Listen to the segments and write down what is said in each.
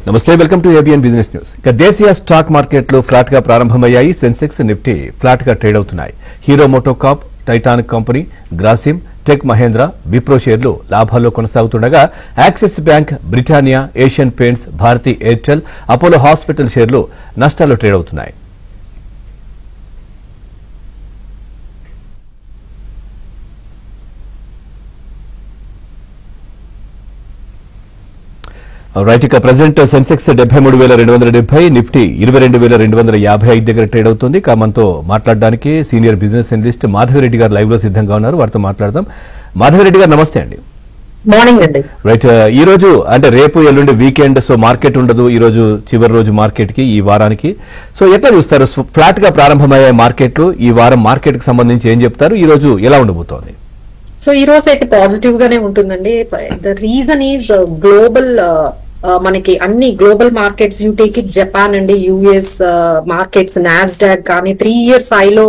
నమస్తే, welcome to ABN business news. ఇక దేశీయ స్టాక్ మార్కెట్లు ఫ్లాట్ గా ప్రారంభమయ్యాయి. సెన్సెక్స్, నిఫ్టీ ఫ్లాట్ గా ట్రేడ్ అవుతున్నాయి. హీరో మోటోకార్ప్, టైటానిక్ కంపెనీ, గ్రాసిమ్, టెక్ మహేంద్ర, విప్రో షేర్లు లాభాల్లో కొనసాగుతుండగా యాక్సిస్ బ్యాంక్, బ్రిటానియా, ఏషియన్ పెయింట్స్, భారతీ ఎయిర్టెల్, అపోలో హాస్పిటల్ షేర్లు నష్టాల్లో ట్రేడ్ అవుతున్నాయి. రైట్, ఇక ప్రెసెంట్ సెన్సెక్స్ 73,270, నిఫ్టీ 22,255 దగ్గర ట్రేడ్ అవుతుంది. ఇక మనతో మాట్లాడడానికి సీనియర్ బిజినెస్ అనలిస్ట్ మాధవిరెడ్డి గారు లైవ్ లో సిద్ధంగా ఉన్నారు. వారితో మాట్లాడదాం. మాధవిరెడ్డి గారు నమస్తే అండి. మార్నింగ్ అండి. రైట్, ఈ రోజు అంటే రేపు ఎల్లుండి వీకెండ్, సో మార్కెట్ ఉండదు. ఈ రోజు చివరి రోజు మార్కెట్ కి, ఈ వారానికి. సో ఎట్లా చూస్తారు? ఫ్లాట్ గా ప్రారంభమయ్యే మార్కెట్లు ఈ వారం మార్కెట్ కి సంబంధించి ఏం చెప్తారు? ఈ రోజు ఎలా ఉండబోతోంది? సో ఈ రోజు అయితే పాజిటివ్ గానే ఉంటుందండి. ద రీజన్ ఈజ్ గ్లోబల్, మనకి అన్ని global markets, you take it Japan అండి, యుఎస్ మార్కెట్స్, నాస్డాక్ కానీ 3 years హైలో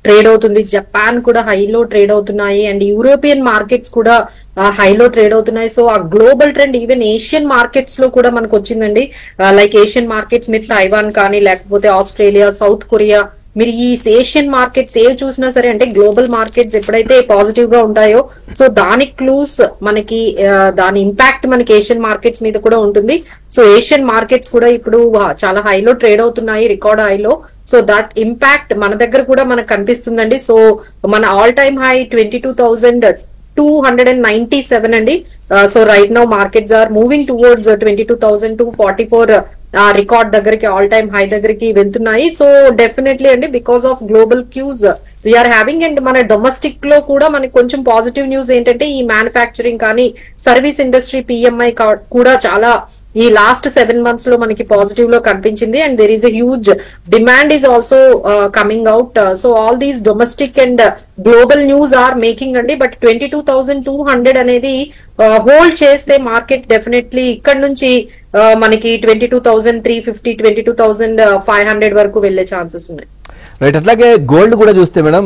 ట్రేడ్ అవుతుంది. జపాన్ కూడా హైలో ట్రేడ్ అవుతున్నాయి అండ్ యూరోపియన్ మార్కెట్స్ కూడా హైలో ట్రేడ్ అవుతున్నాయి. సో ఆ global trend even Asian markets లో కూడా మనకు వచ్చిందండి. లైక్ ఏషియన్ మార్కెట్స్ మీరు తైవాన్ కానీ లేకపోతే ఆస్ట్రేలియా, సౌత్ కొరియా, మీరు ఈ ఏషియన్ మార్కెట్స్ ఏవి చూసినా సరే అంటే గ్లోబల్ మార్కెట్స్ ఎప్పుడైతే పాజిటివ్ గా ఉంటాయో సో దాని క్లూస్ మనకి, దాని ఇంపాక్ట్ మనకి ఏషియన్ మార్కెట్స్ మీద కూడా ఉంటుంది. సో ఏషియన్ మార్కెట్స్ కూడా ఇప్పుడు చాలా హైలో ట్రేడ్ అవుతున్నాయి, రికార్డ్ హైలో. సో దట్ ఇంపాక్ట్ మన దగ్గర కూడా మనకు కనిపిస్తుందండి. సో మన ఆల్ టైమ్ హై 22,297 అండి. So right now markets are moving towards 22,244 record దగ్గరికి, ఆల్ టైమ్ హై దగ్గరికి వెళ్తున్నాయి. సో డెఫినెట్లీ అండి, because of global cues we are having. And మన డొమెస్టిక్ లో కూడా మనకి కొంచెం పాజిటివ్ న్యూస్ ఏంటంటే ఈ మ్యానుఫ్యాక్చరింగ్ కానీ సర్వీస్ ఇండస్ట్రీ పిఎంఐ కూడా చాలా ఈ లాస్ట్ 7 months లో మనకి పాజిటివ్ లో కనిపించింది. And there is a huge demand is also coming out. So all these domestic and global news are making అండి. బట్ 22,200 అనేది హోల్డ్ చేస్తే మార్కెట్ డెఫినెట్లీ ఇక్కడ నుంచి మనకి 22,350, 22,500 వరకు వెళ్లే ఛాన్సెస్ ఉన్నాయి. రైట్, అట్లాగే గోల్డ్ కూడా చూస్తే మేడం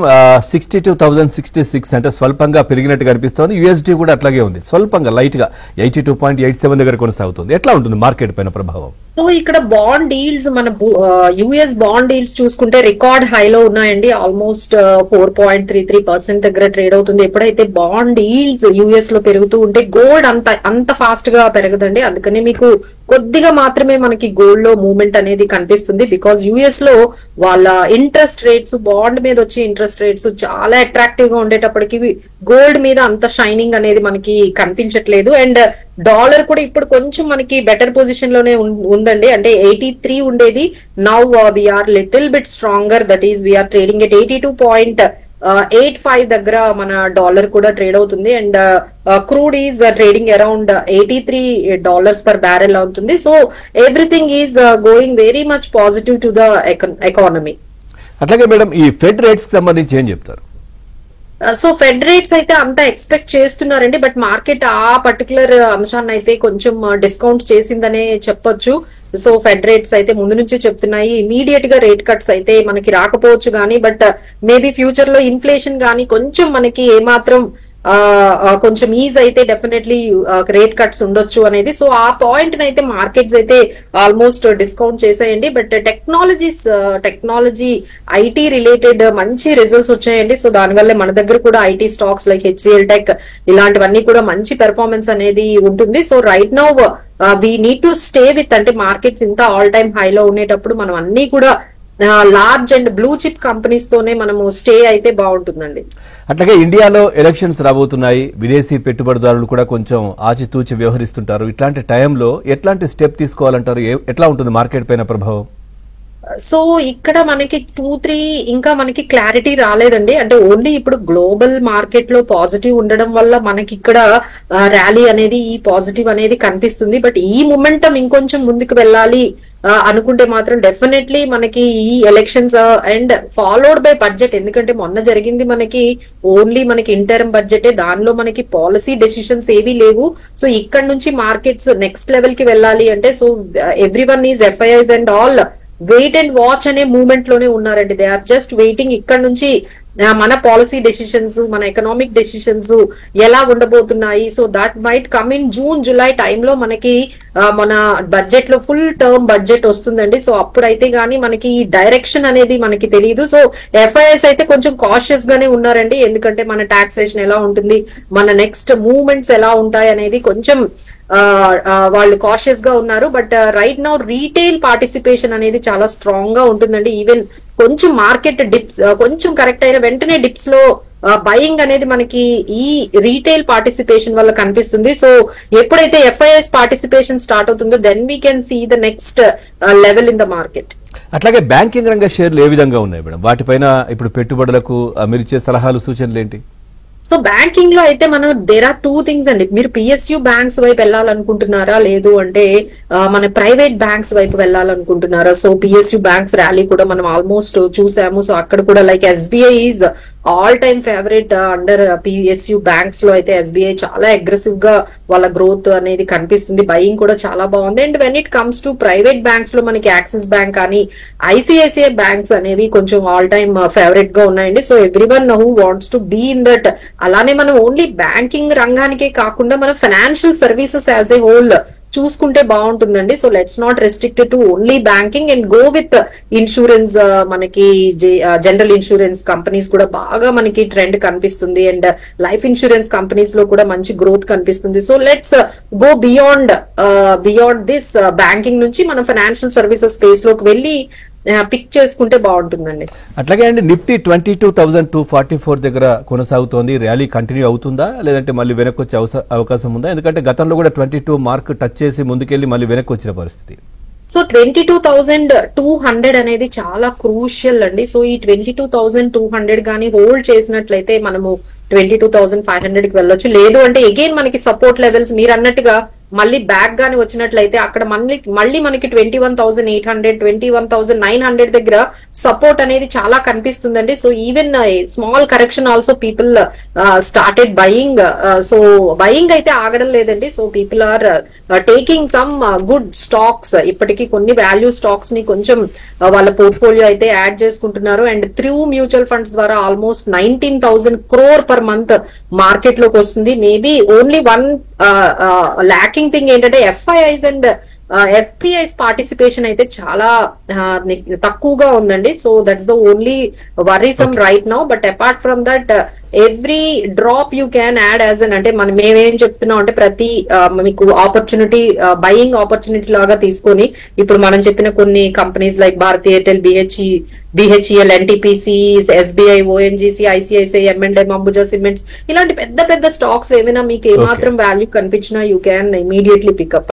62,066 అంటే స్వల్పంగా పెరిగినట్టు కనిపిస్తోంది. యూఎస్డీ కూడా అట్లాగే ఉంది, స్వల్పంగా లైట్ గా 82.87 దగ్గర కొనసాగుతుంది. ఎట్లా ఉంటుంది మార్కెట్ పైన ప్రభావం? సో ఇక్కడ బాండ్ ఈల్డ్స్, మన యుఎస్ బాండ్ ఈల్డ్స్ చూసుకుంటే రికార్డ్ హైలో ఉన్నాయండి. ఆల్మోస్ట్ 4.33% దగ్గర ట్రేడ్ అవుతుంది. ఎప్పుడైతే బాండ్ ఈల్డ్స్ యుఎస్ లో పెరుగుతూ ఉంటే గోల్డ్ అంత ఫాస్ట్ గా పెరగదండి. అందుకని మీకు కొద్దిగా మాత్రమే మనకి గోల్డ్ లో మూవ్మెంట్ అనేది కనిపిస్తుంది. బికాస్ యుఎస్ లో వాళ్ళ ఇంట్రెస్ట్ రేట్స్, బాండ్ మీద వచ్చే ఇంట్రెస్ట్ రేట్స్ చాలా అట్రాక్టివ్ గా ఉండేటప్పటికి గోల్డ్ మీద అంత షైనింగ్ అనేది మనకి కనిపించట్లేదు. అండ్ డాలర్ కూడా ఇప్పుడు కొంచెం మనకి బెటర్ పొజిషన్ లోనే ఉందండి. అంటే 83 ఉండేది, now we are little bit stronger. That is we are trading at 82.85 దగ్గర మన డాలర్ కూడా ట్రేడ్ అవుతుంది. And crude is trading around $83 per barrel అవుతుంది. So everything is going very much positive to the economy. అట్లాగే మేడం, ఈ ఫెడ్ రేట్స్ కి సంబంధించి ఏం చెప్తారు? సో ఫెడ్ రేట్స్ అయితే అంతా ఎక్స్పెక్ట్ చేస్తున్నారండి. బట్ మార్కెట్ ఆ పర్టికులర్ అంశాన్ని అయితే కొంచెం డిస్కౌంట్ చేసిందనే చెప్పొచ్చు. సో ఫెడ్ రేట్స్ అయితే ముందు నుంచే చెప్తున్నాయి ఇమీడియట్ గా రేట్ కట్స్ అయితే మనకి రాకపోవచ్చు కానీ, బట్ మేబీ ఫ్యూచర్ లో ఇన్ఫ్లేషన్ కానీ కొంచెం మనకి ఏమాత్రం కొంచెం ఈజ్ అయితే డెఫినెట్లీ రేట్ కట్స్ ఉండొచ్చు అనేది. సో ఆ పాయింట్ అయితే మార్కెట్స్ అయితే ఆల్మోస్ట్ డిస్కౌంట్ చేసాయండి. బట్ టెక్నాలజీ ఐటీ రిలేటెడ్ మంచి రిజల్ట్స్ వచ్చాయండి. సో దానివల్ల మన దగ్గర కూడా IT stocks like HCL Tech ఇలాంటివన్నీ కూడా మంచి పెర్ఫార్మెన్స్ అనేది ఉంటుంది. So right now we need to stay with, అంటే మార్కెట్స్ ఇంత ఆల్ టైమ్ హైలో ఉండేటప్పుడు మనం అన్ని కూడా large and blue chip companies తోనే మనము స్టే అయితే బాగుంటుందండి. అట్లాగే ఇండియాలో ఎలక్షన్స్ రాబోతున్నాయి. విదేశీ పెట్టుబడిదారులు కూడా కొంచెం ఆచితూచి వ్యవహరిస్తుంటారు. ఇట్లాంటి టైంలో ఎట్లాంటి స్టెప్ తీసుకోవాలంటారు? ఎట్లా ఉంటుంది మార్కెట్ పైన ప్రభావం? సో ఇక్కడ మనకి 2-3 ఇంకా మనకి క్లారిటీ రాలేదండి. అంటే ఓన్లీ ఇప్పుడు గ్లోబల్ మార్కెట్ లో పాజిటివ్ ఉండడం వల్ల మనకి ఇక్కడ ర్యాలీ అనేది, ఈ పాజిటివ్ అనేది కనిపిస్తుంది. బట్ ఈ మొమెంటం ఇంకొంచెం ముందుకు వెళ్ళాలి అనుకుంటే మాత్రం డెఫినెట్లీ మనకి ఈ elections and followed by budget, ఎందుకంటే మొన్న జరిగింది మనకి ఓన్లీ మనకి ఇంటర్మ్ బడ్జెటే, దానిలో మనకి పాలసీ డెసిషన్స్ ఏవీ లేవు. సో ఇక్కడ నుంచి మార్కెట్స్ నెక్స్ట్ లెవెల్ కి వెళ్ళాలి అంటే so everyone is FIIs and all wait and watch అనే మూవ్మెంట్ లోనే ఉన్నారండి. దే ఆర్ జస్ట్ వెయిటింగ్ ఇక్కడ నుంచి మన పాలసీ డెసిషన్స్, మన ఎకనామిక్ డెసిషన్స్ ఎలా ఉండబోతున్నాయి. So that might come in June July టైంలో మనకి మన బడ్జెట్ లో ఫుల్ టర్మ్ బడ్జెట్ వస్తుందండి. సో అప్పుడైతే గానీ మనకి ఈ డైరెక్షన్ అనేది మనకి తెలియదు. సో ఎఫ్ఐఎస్ అయితే కొంచెం కాషియస్ గానే ఉన్నారండి, ఎందుకంటే మన టాక్సేషన్ ఎలా ఉంటుంది, మన నెక్స్ట్ మూవ్మెంట్స్ ఎలా ఉంటాయి అనేది కొంచెం వాళ్ళు కాషియస్ గా ఉన్నారు. But right now retail participation అనేది చాలా స్ట్రాంగ్ గా ఉంటుందండి. ఈవెన్ కొంచెం మార్కెట్ డిప్స్ కొంచెం కరెక్ట్ అయిన వెంటనే డిప్స్ లో బయింగ్ అనేది మనకి ఈ రీటైల్ పార్టిసిపేషన్ వల్ల కనిపిస్తుంది. సో ఎప్పుడైతే ఎఫ్ఐఎస్ పార్టిసిపేషన్ స్టార్ట్ అవుతుందో then we can see the next level in the market. అట్లాగే బ్యాంకింగ్ రంగ షేర్లు ఏ విధంగా ఉన్నాయి మేడం? వాటిపైన ఇప్పుడు పెట్టుబడులకు మీరు ఇచ్చే సలహాలు, సూచనలు ఏంటి? సో బ్యాంకింగ్ లో అయితే మనం దేర్ ఆర్ టూ థింగ్స్ అండి. మీరు పిఎస్యు బ్యాంక్స్ వైపు వెళ్ళాలనుకుంటున్నారా, లేదు అంటే మన ప్రైవేట్ బ్యాంక్స్ వైపు వెళ్ళాలనుకుంటున్నారా? సో పిఎస్యు బ్యాంక్స్ ర్యాలీ కూడా మనం ఆల్మోస్ట్ చూసాము. సో అక్కడ కూడా like SBI is all time favourite under PSU banks లో అయితే ఎస్బీఐ చాలా అగ్రెసివ్ గా వాళ్ళ గ్రోత్ అనేది కనిపిస్తుంది. బయింగ్ కూడా చాలా బాగుంది. And when it comes to private banks లో మనకి యాక్సిస్ బ్యాంక్ కానీ ఐసిఐసిఐ బ్యాంక్స్ అనేవి కొంచెం ఆల్ టైమ్ ఫేవరెట్ గా ఉన్నాయండి. So everyone who wants to be in that. అలానే మనం ఓన్లీ బ్యాంకింగ్ రంగానికే కాకుండా మనం financial services as a whole చూసుకుంటే బాగుంటుందండి. So let's not restricted to only banking and go with insurance. మనకి జనరల్ ఇన్సూరెన్స్ కంపెనీస్ కూడా బాగా మనకి ట్రెండ్ కనిపిస్తుంది. అండ్ లైఫ్ ఇన్సూరెన్స్ కంపెనీస్ లో కూడా మంచి గ్రోత్ కనిపిస్తుంది. So let's go beyond this banking నుంచి మనం ఫైనాన్షియల్ సర్వీసెస్ స్పేస్ లోకి వెళ్ళి పిక్ చేసుకుంటే బాగుంటుందండి. అట్లాగే అండి నిఫ్టీ 22,244 దగ్గర కొనసాగుతోంది. ర్యాలీ కంటిన్యూ అవుతుందా, లేదంటే మళ్ళీ వెనక్కి వచ్చే అవకాశం ఉందా? ఎందుకంటే గతంలో కూడా 22 మార్క్ టచ్ చేసి ముందుకెళ్లి మళ్ళీ వెనక్కి వచ్చిన పరిస్థితి. సో 22,200 అనేది చాలా క్రూషియల్ అండి. సో ఈ 22,200 గానీ హోల్డ్ చేసినట్లయితే మనము 22,500 కి వెళ్ళొచ్చు. లేదు అంటే అగైన్ మనకి సపోర్ట్ లెవెల్స్ మీరు అన్నట్టుగా మళ్ళీ బ్యాక్ గాని వచ్చినట్లయితే అక్కడ మళ్ళీ మనకి 21,800 21,900 దగ్గర సపోర్ట్ అనేది చాలా కనిపిస్తుందండి. So even small correction also people started buying. So buying అయితే ఆగడం లేదండి. So people are taking some good stocks. ఇప్పటికీ కొన్ని వాల్యూ స్టాక్స్ ని కొంచెం వాళ్ళ పోర్ట్ఫోలియో అయితే యాడ్ చేసుకుంటున్నారు. అండ్ త్రూ మ్యూచువల్ ఫండ్స్ ద్వారా almost 19,000 crore per month market లోకి వస్తుంది. Maybe only one lacking thing ఏంటంటే ఎఫ్ఐఐస్ అండ్ ఎఫ్పిఐస్ పార్టిసిపేషన్ అయితే చాలా తక్కువగా ఉందండి. So that's the only వరీసమ్ right now. But apart from that every drop you can add as an అంటే మనం మేమేం చెప్తున్నాం అంటే ప్రతి మీకు ఆపర్చునిటీ బయింగ్ ఆపర్చునిటీ లాగా తీసుకొని ఇప్పుడు మనం చెప్పిన కొన్ని companies like Bharti Airtel, BHEL, NTPC, SBI, ONGC, ICICI, M and M, Ambuja cements ఇలాంటి పెద్ద పెద్ద స్టాక్స్ ఏమైనా మీకు ఏమాత్రం వాల్యూ కనిపించినా యూ క్యాన్ ఇమీడియట్లీ పికప్.